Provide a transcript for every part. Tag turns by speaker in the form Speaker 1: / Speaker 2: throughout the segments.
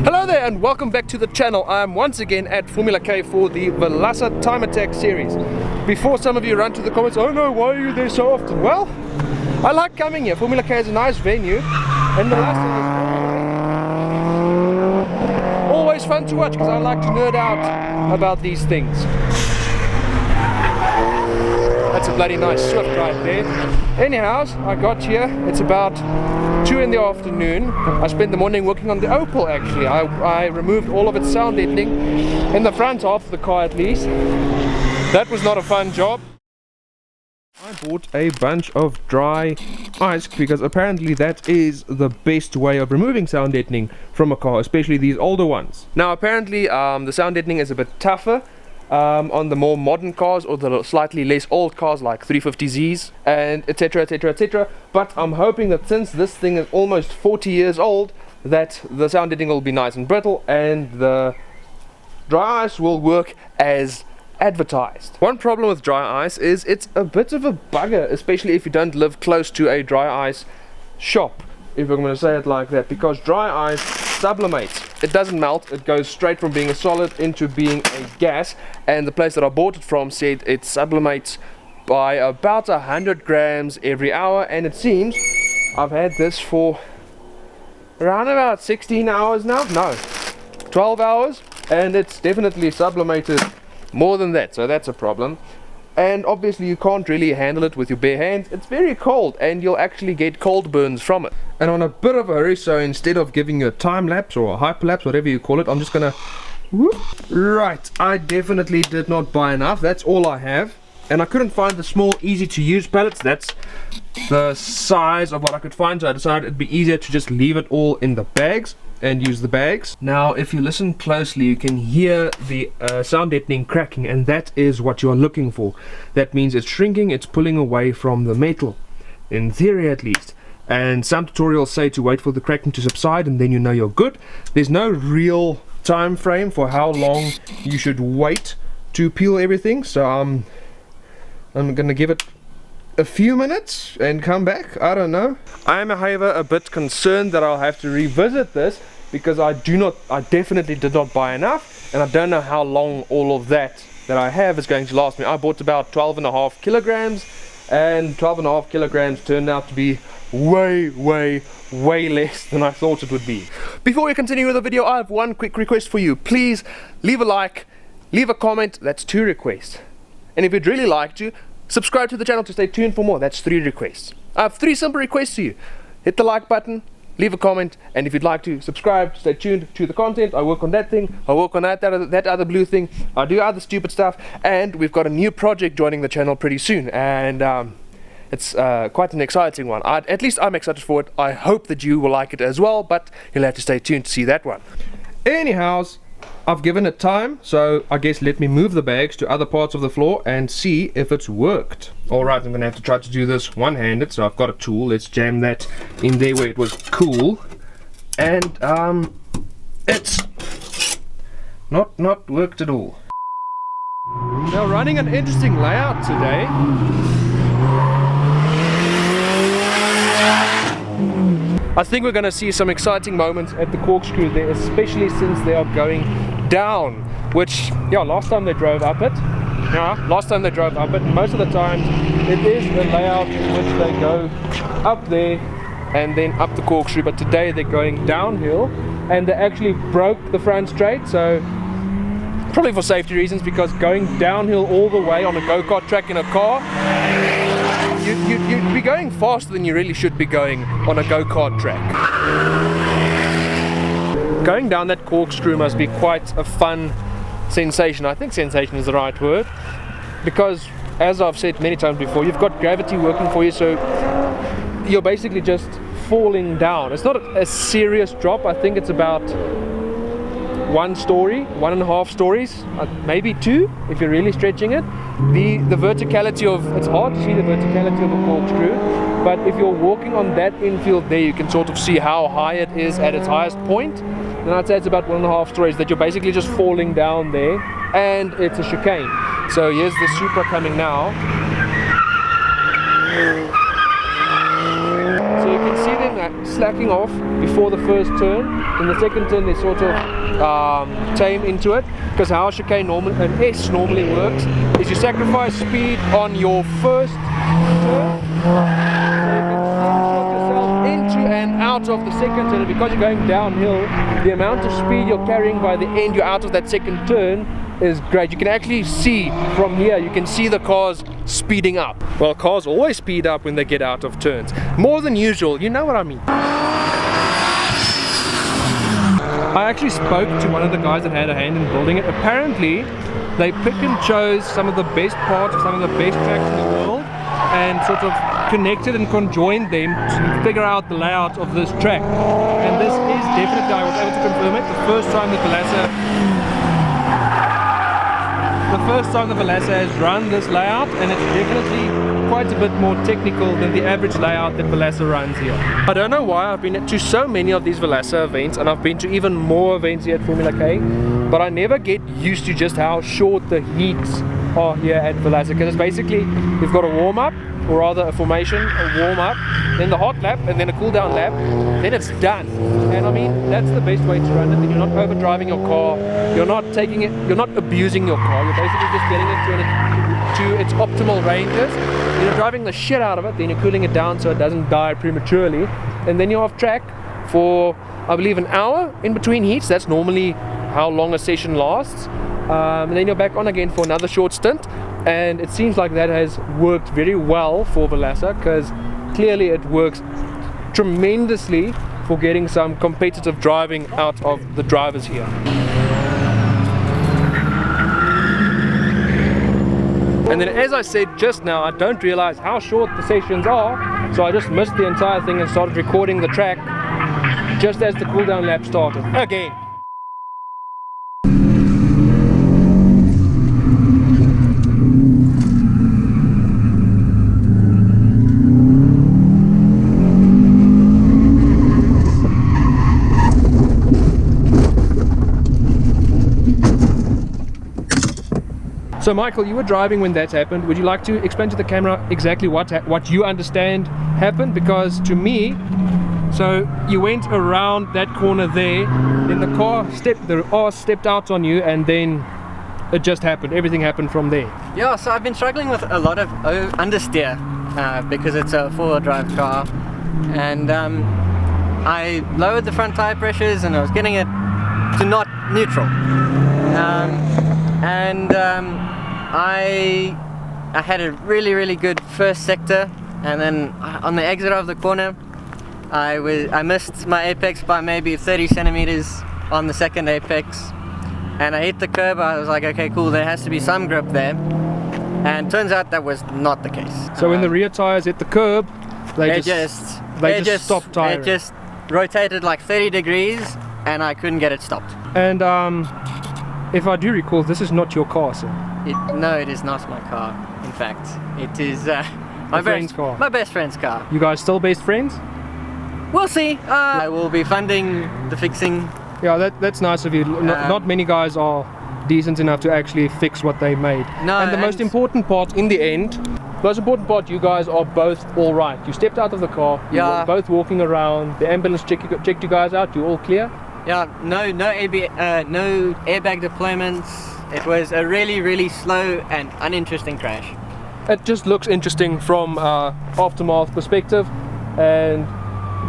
Speaker 1: Hello there and welcome back to the channel. I'm once again at Formula K for the Vilaca Timeattack series. Before some of you run to the comments, oh no, why are you there so often? Well, I like coming here. Formula K is a nice venue and Vilaca is always fun to watch because I like to nerd out about these things. That's a bloody nice Swift right there. Anyhow, I got here, it's about 2 in the afternoon. I spent the morning working on the Opel actually. I removed all of its sound deadening in the front half of the car at least. That was not a fun job. I bought a bunch of dry ice because apparently that is the best way of removing sound deadening from a car, especially these older ones. Now apparently the sound deadening is a bit tougher on the more modern cars or the slightly less old cars like 350Zs and etc, etc. But I'm hoping that since this thing is almost 40 years old that the sound deadening will be nice and brittle and the dry ice will work as advertised. One problem with dry ice is it's a bit of a bugger, especially if you don't live close to a dry ice shop, if I'm going to say it like that, because dry ice sublimates. It doesn't melt, it goes straight from being a solid into being a gas, and the place that I bought it from said it sublimates by about 100 grams every hour, and it seems I've had this for around about 16 hours now, no, 12 hours, and it's definitely sublimated more than that, so that's a problem. And obviously you can't really handle it with your bare hands. It's very cold and you'll actually get cold burns from it. And on a bit of a hurry, so instead of giving you a time lapse or a hyperlapse, whatever you call it, I'm just gonna right, I definitely did not buy enough. That's all I have, and I couldn't find the small easy to use pellets. That's the size of what I could find, so I decided it'd be easier to just leave it all in the bags and use the bags. Now if you listen closely you can hear the sound deadening cracking, and that is what you're looking for. That means it's shrinking, it's pulling away from the metal, in theory at least. And some tutorials say to wait for the cracking to subside and then you know you're good. There's no real time frame for how long you should wait to peel everything, so I'm gonna give it a few minutes and come back. I don't know. I am however a bit concerned that I'll have to revisit this because I definitely did not buy enough, and I don't know how long all of that I have is going to last me. I bought about 12.5 kilograms, and 12.5 kilograms turned out to be way less than I thought it would be. Before we continue with the video, I have one quick request for you. Please leave a like, leave a comment. That's 2 requests. And if you'd really like to, subscribe to the channel to stay tuned for more. That's 3 requests. I have 3 simple requests to you. Hit the like button, leave a comment, and if you'd like to subscribe, stay tuned to the content. I work on that thing, I work on that other blue thing, I do other stupid stuff, and we've got a new project joining the channel pretty soon, and it's quite an exciting one. At least I'm excited for it. I hope that you will like it as well, but you'll have to stay tuned to see that one. Anyhow, I've given it time, so I guess let me move the bags to other parts of the floor and see if it's worked. Alright, I'm gonna have to try to do this one-handed, so I've got a tool. Let's jam that in there where it was cool. And it's not worked at all. Now running an interesting layout today. I think we're going to see some exciting moments at the corkscrew there, especially since they are going down, which, yeah, last time they drove up it, most of the times it is a layout in which they go up there and then up the corkscrew, but today they're going downhill and they actually broke the front straight, so probably for safety reasons, because going downhill all the way on a go-kart track in a car, you'd be going faster than you really should be going on a go-kart track. Going down that corkscrew must be quite a fun sensation. I think sensation is the right word, because as I've said many times before, you've got gravity working for you, so you're basically just falling down. It's not a serious drop. I think it's about 1 story, 1.5 stories, maybe 2 if you're really stretching it. The verticality of, it's hard to see the verticality of a corkscrew, but if you're walking on that infield there, you can sort of see how high it is at its highest point. And I'd say it's about 1.5 stories that you're basically just falling down there, and it's a chicane. So here's the Supra coming now. So you can see them slacking off before the first turn. In the second turn they sort of tame into it, because how a chicane an S normally works is you sacrifice speed on your first turn, into and out of the second turn. Because you're going downhill, the amount of speed you're carrying by the end you're out of that second turn is great. You can actually see from here, you can see the cars speeding up. Well, cars always speed up when they get out of turns, more than usual, you know what I mean. I actually spoke to one of the guys that had a hand in building it. Apparently they pick and chose some of the best parts of some of the best tracks in the world and sort of connected and conjoined them to figure out the layout of this track. And this is definitely, I was able to confirm it, the first time that Vilaca has run this layout, and it's definitely quite a bit more technical than the average layout that Vilaca runs here. I don't know why I've been to so many of these Vilaca events, and I've been to even more events here at Formula K, but I never get used to just how short the heats are here at Vilaca, because it's basically, you've got a warm-up, or rather a formation, a warm-up, then the hot lap, and then a cool-down lap, then it's done. And I mean, that's the best way to run it. Then you're not overdriving your car, you're not taking it, you're not abusing your car, you're basically just getting it to its optimal ranges. You're driving the shit out of it, then you're cooling it down so it doesn't die prematurely, and then you're off track for, I believe, an hour in between heats. That's normally how long a session lasts. And then you're back on again for another short stint, and it seems like that has worked very well for Vilaca, because clearly it works tremendously for getting some competitive driving out of the drivers here. And then, as I said just now, I don't realize how short the sessions are, so I just missed the entire thing and started recording the track just as the cool down lap started again. So Michael, you were driving when that happened. Would you like to explain to the camera exactly what you understand happened? Because to me, so you went around that corner there, then the car stepped out on you, and then it just happened. Everything happened from there.
Speaker 2: Yeah, so I've been struggling with a lot of understeer because it's a four-wheel drive car, and I lowered the front tire pressures and I was getting it to not neutral. I had a really good first sector, and then on the exit of the corner I missed my apex by maybe 30 centimeters on the second apex, and I hit the curb. I was like, okay, cool, there has to be some grip there, and turns out that was not the case.
Speaker 1: So when the rear tires hit the curb, they just stopped tiring.
Speaker 2: It just rotated like 30 degrees and I couldn't get it stopped.
Speaker 1: And if I do recall, this is not your car, sir.
Speaker 2: No, it is not my car. In fact, it is my best friend's car.
Speaker 1: You guys still best friends?
Speaker 2: We'll see. I will be funding the fixing.
Speaker 1: Yeah, that's nice of you. Not many guys are decent enough to actually fix what they made.
Speaker 2: No,
Speaker 1: and the most important part in the end, you guys are both all right. You stepped out of the car, you were both walking around, the ambulance checked you guys out, you're all clear?
Speaker 2: Yeah, no airbag deployments. It was a really slow and uninteresting crash.
Speaker 1: It just looks interesting from aftermath perspective, and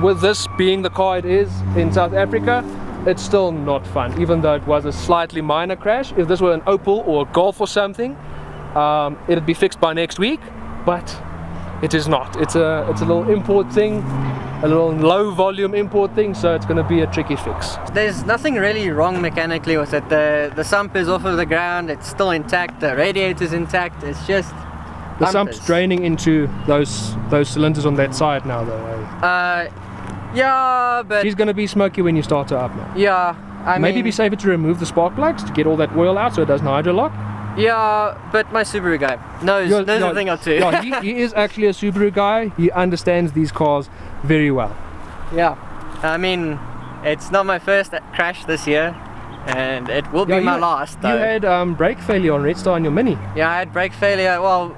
Speaker 1: with this being the car it is in South Africa, it's still not fun, even though it was a slightly minor crash. If this were an Opel or a Golf or something, it'd be fixed by next week, but it is not. It's a little import thing, a little low volume import thing, so it's going to be a tricky fix.
Speaker 2: There's nothing really wrong mechanically with it. The sump is off of the ground, it's still intact, the radiator's intact, it's just
Speaker 1: the sump's draining into those cylinders on that side now though, eh?
Speaker 2: Yeah, but
Speaker 1: she's going to be smoky when you start her up now.
Speaker 2: Yeah,
Speaker 1: maybe be safer to remove the spark plugs to get all that oil out so it doesn't hydrolock.
Speaker 2: Yeah, but my Subaru guy knows a thing or two.
Speaker 1: Yeah, he is actually a Subaru guy. He understands these cars very well.
Speaker 2: Yeah, I mean, it's not my first crash this year, and it will be my last though.
Speaker 1: You had brake failure on Red Star on your Mini.
Speaker 2: Yeah, I had brake failure. Well,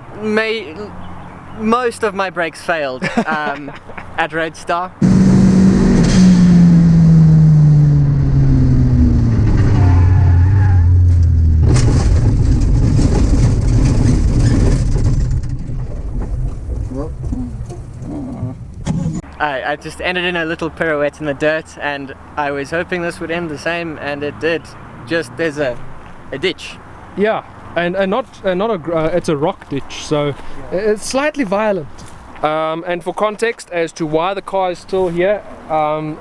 Speaker 2: most of my brakes failed at Red Star. I just ended in a little pirouette in the dirt, and I was hoping this would end the same, and it did. Just there's a ditch.
Speaker 1: Yeah, and it's a rock ditch, so it's slightly violent. And for context as to why the car is still here,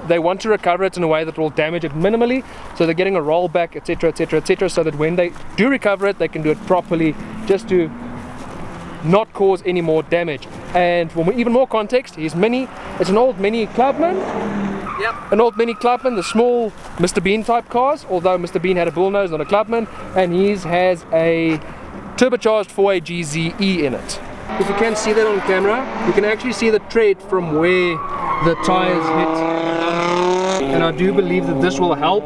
Speaker 1: they want to recover it in a way that will damage it minimally, so they're getting a rollback, etc, etc, etc, so that when they do recover it, they can do it properly, just to not cause any more damage. And for even more context, it's an old Mini Clubman.
Speaker 2: Yep.
Speaker 1: An old Mini Clubman, the small Mr. Bean type cars, although Mr. Bean had a bullnose, not a Clubman, and his has a turbocharged 4A GZE in it. If you can see that on camera, you can actually see the tread from where the tires hit. And I do believe that this will help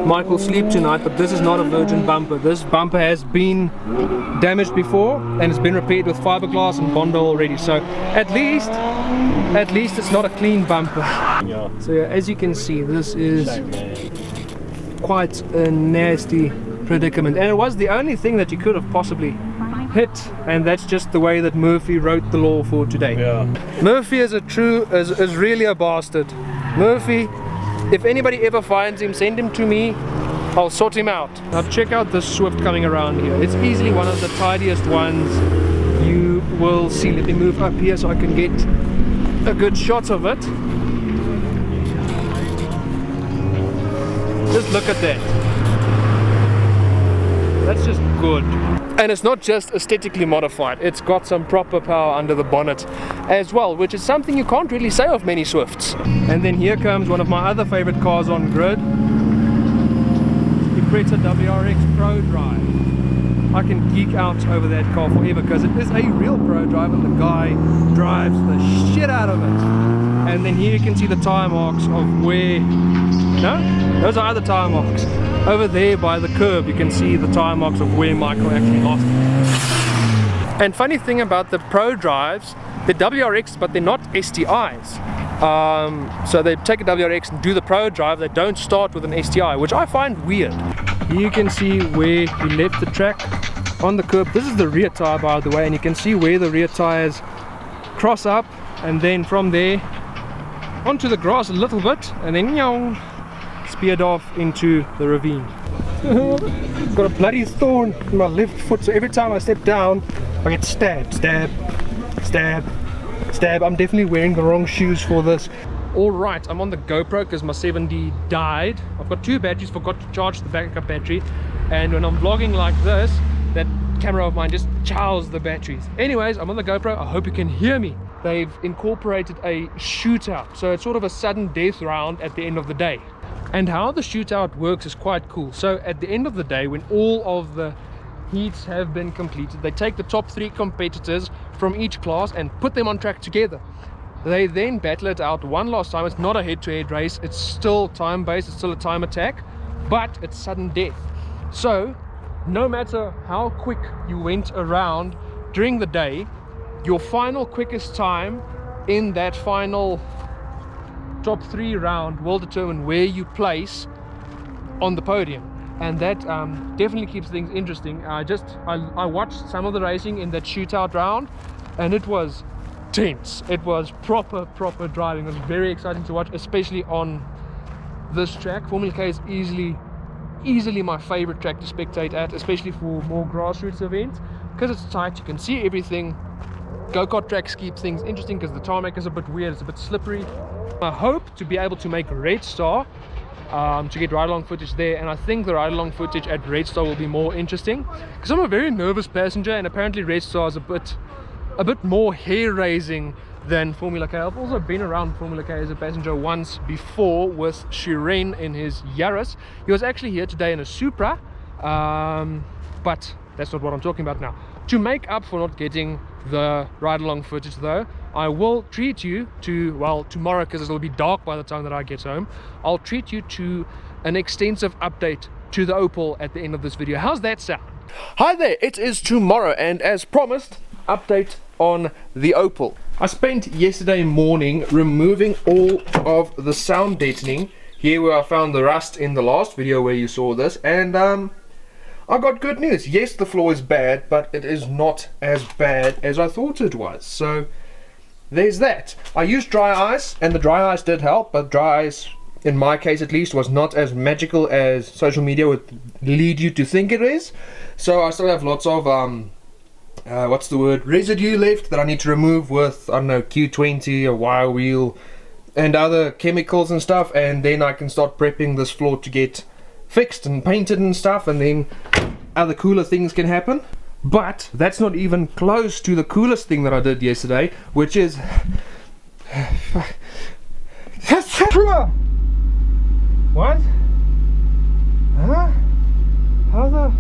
Speaker 1: Michael sleep tonight, but this is not a virgin bumper. This bumper has been damaged before and it's been repaired with fiberglass and Bondo already, so at least it's not a clean bumper.
Speaker 3: Yeah.
Speaker 1: So yeah, as you can see, this is quite a nasty predicament, and it was the only thing that you could have possibly hit, and that's just the way that Murphy wrote the law for today.
Speaker 3: Yeah.
Speaker 1: Murphy is really a bastard. Murphy, if anybody ever finds him, send him to me, I'll sort him out. Now check out this Swift coming around here. It's easily one of the tidiest ones you will see. Let me move up here so I can get a good shot of it. Just look at that. That's just good. And it's not just aesthetically modified, it's got some proper power under the bonnet as well, which is something you can't really say of many Swifts. And then here comes one of my other favorite cars on grid, the Creta WRX Pro Drive. I can geek out over that car forever because it is a real Pro Drive and the guy drives the shit out of it. And then here you can see the tire marks of where, no, those are other tire marks. Over there by the curb you can see the tire marks of where Michael actually lost it. And funny thing about the Pro Drives, they're WRX but they're not STIs. So they take a WRX and do the Pro Drive, they don't start with an STI, which I find weird. You can see where he left the track on the curb. This is the rear tire, by the way, and you can see where the rear tires cross up, and then from there onto the grass a little bit, and then speared off into the ravine. Got a bloody thorn in my left foot, so every time I step down I get stabbed, stab, stab, stab. I'm definitely wearing the wrong shoes for this. Alright, I'm on the GoPro because my 7D died. I've got two batteries, forgot to charge the backup battery, and when I'm vlogging like this, that camera of mine just chows the batteries. Anyways, I'm on the GoPro, I hope you can hear me. They've incorporated a shootout, so it's sort of a sudden death round at the end of the day. And how the shootout works is quite cool. So at the end of the day, when all of the heats have been completed, they take the top 3 competitors from each class and put them on track together. They then battle it out one last time. It's not a head-to-head race, it's still time-based, it's still a time attack, but it's sudden death. So no matter how quick you went around during the day, your final quickest time in that final top 3 round will determine where you place on the podium, and that definitely keeps things interesting. I watched some of the racing in that shootout round and it was tense. It was proper driving. It was very exciting to watch, especially on this track. Formula K is easily my favorite track to spectate at, especially for more grassroots events, because it's tight, you can see everything. Go-kart tracks keep things interesting because the tarmac is a bit weird, it's a bit slippery. I hope to be able to make Red Star to get ride-along footage there, and I think the ride-along footage at Red Star will be more interesting because I'm a very nervous passenger, and apparently Red Star is a bit more hair-raising than Formula K. I've also been around Formula K as a passenger once before with Shiren in his Yaris. He was actually here today in a Supra, but that's not what I'm talking about now. To make up for not getting the ride-along footage though, I will treat you to, well, tomorrow, because it'll be dark by the time that I get home, I'll treat you to an extensive update to the Opel at the end of this video. How's that sound? Hi there, it is tomorrow, and as promised, update on the Opel. I spent yesterday morning removing all of the sound deadening here where I found the rust in the last video where you saw this, and I got good news. Yes, the floor is bad, but it is not as bad as I thought it was. So there's that. I used dry ice, and the dry ice did help, but dry ice, in my case at least, was not as magical as social media would lead you to think it is. So I still have lots of residue left that I need to remove with, I don't know, Q20 or wire wheel and other chemicals and stuff, and then I can start prepping this floor to get fixed and painted and stuff, and then other cooler things can happen. But that's not even close to the coolest thing that I did yesterday, which is what? Huh? How the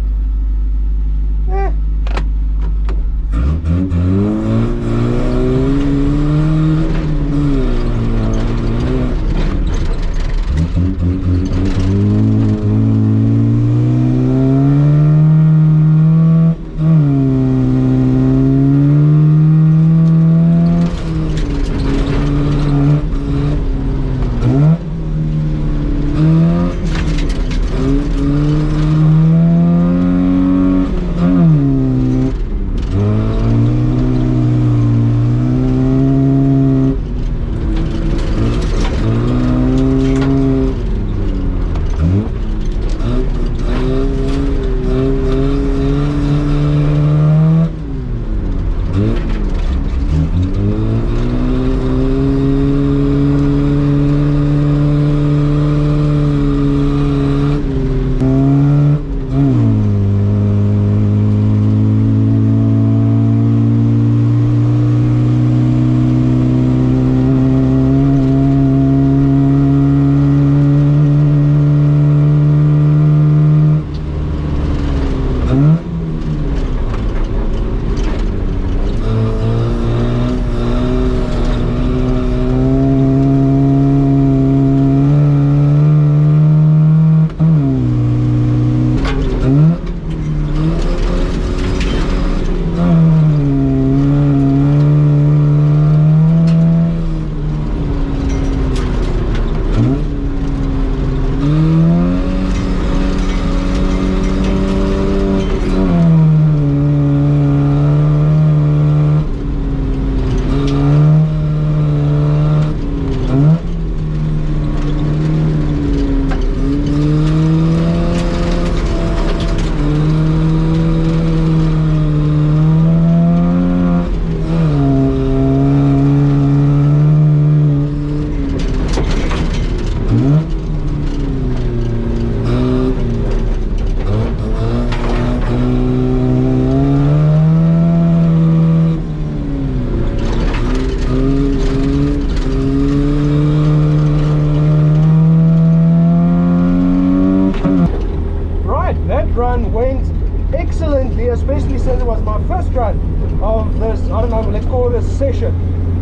Speaker 1: run went excellently, especially since it was my first run of this, I don't know, let's call it a session.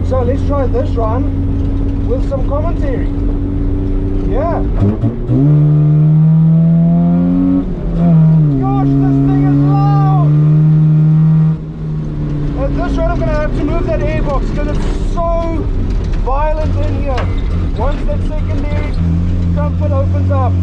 Speaker 1: So let's try this run with some commentary. Yeah. Gosh, this thing is loud! At this run I'm going to have to move that airbox because it's so violent in here. Once that secondary trumpet opens up.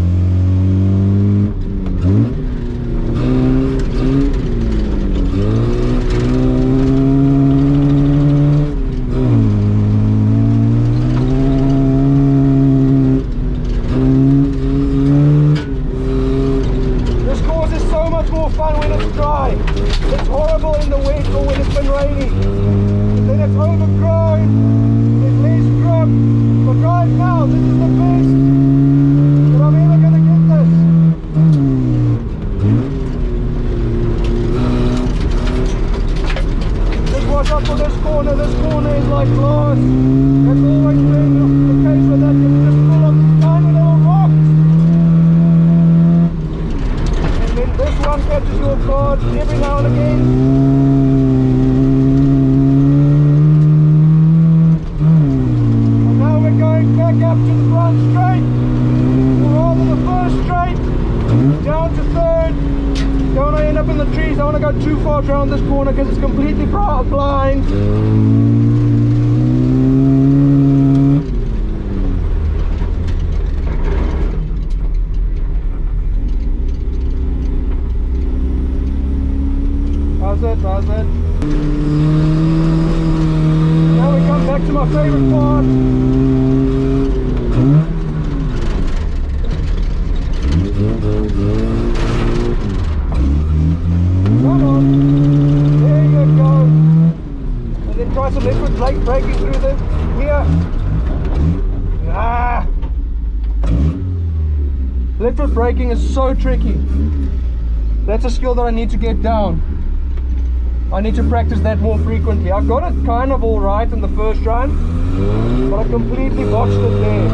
Speaker 1: This course is so much more fun when it's dry. It's horrible in the wet or when it's been rainy. And then it's overgrown, there's less grip. But right now, this is the best that I'm ever going to get this. Just watch out for this corner. This corner is like glass. That's always been the case with that. It's just full of these tiny little rocks. And then this one catches your guard every now and again. And now we're going back up to the front straight, or rather the first straight, down to third. Don't want to end up in the trees. I don't want to go too far around this corner because it's completely blind. How's it? Now we come back my favorite part. Come on. There you go. And then try some liquid braking through the here. Ah. Liquid braking is so tricky. That's a skill that I need to get down. I need to practice that more frequently. I got it kind of all right in the first run, but I completely botched it there.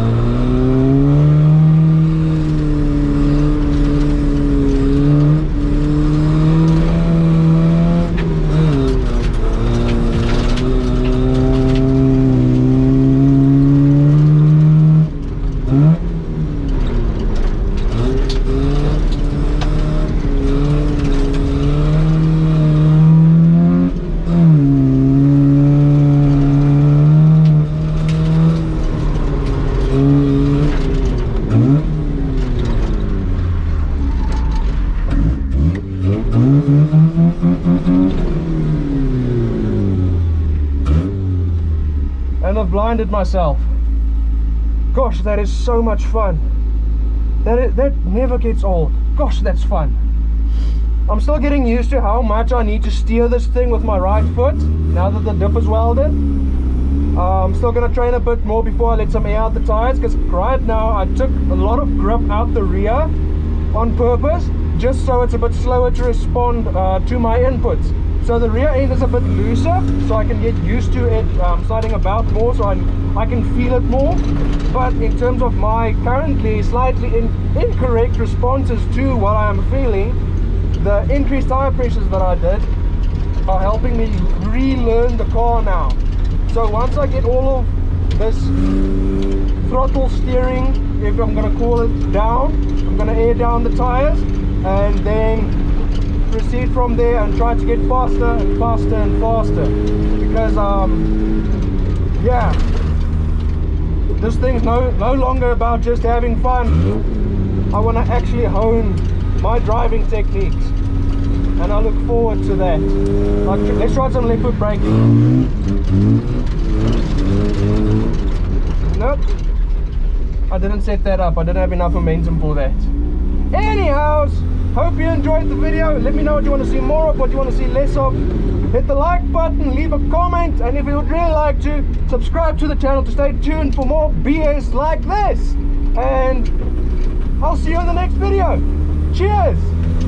Speaker 1: And I've blinded myself. Gosh, that is so much fun. That never gets old. Gosh, that's fun. I'm still getting used to how much I need to steer this thing with my right foot now that the diff is welded. I'm still going to train a bit more before I let some air out the tires, because right now I took a lot of grip out the rear on purpose, just so it's a bit slower to respond to my inputs. So the rear end is a bit looser, so I can get used to it sliding about more, so I can feel it more. But in terms of my currently slightly incorrect responses to what I am feeling, the increased tire pressures that I did are helping me relearn the car now. So once I get all of this throttle steering, if I'm going to call it, down, I'm going to air down the tires and then proceed from there and try to get faster and faster and faster, because yeah, this thing's no longer about just having fun. I want to actually hone my driving techniques, and I look forward to that. Let's try some liquid braking. Nope, I didn't set that up. I didn't have enough momentum for that. Anyhows, hope you enjoyed the video. Let me know what you want to see more of, what you want to see less of. Hit the like button, leave a comment, and if you would really like to, subscribe to the channel to stay tuned for more BS like this. And I'll see you in the next video. Cheers!